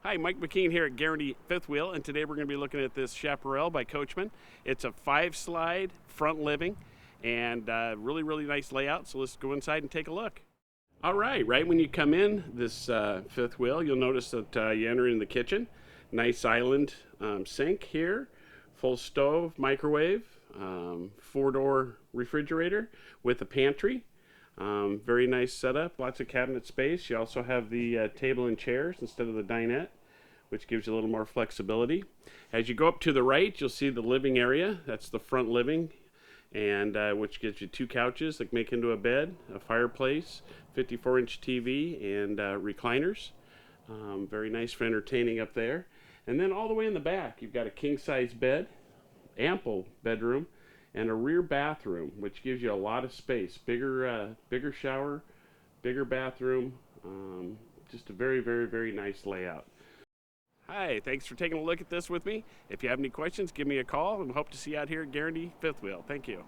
Hi, Mike McKean here at Guarantee Fifth Wheel, and today we're going to be looking at this Chaparral by Coachmen. It's a 5-slide front living, and really nice layout. So let's go inside and take a look. All right when you come in this fifth wheel, you'll notice that you enter in the kitchen. Nice island sink here, full stove, microwave, 4-door refrigerator with a pantry. Very nice setup, lots of cabinet space. You also have the table and chairs instead of the dinette, which gives you a little more flexibility. As you go up to the right, you'll see the living area. That's the front living, and which gives you 2 couches that make into a bed, a fireplace, 54-inch TV, and recliners. Very nice for entertaining up there. And then all the way in the back, you've got a king-size bed, ample bedroom, and a rear bathroom, which gives you a lot of space. Bigger shower, bigger bathroom. Just a very nice layout. Hi, thanks for taking a look at this with me. If you have any questions, give me a call, and hope to see you out here at Guarantee Fifth Wheel. Thank you.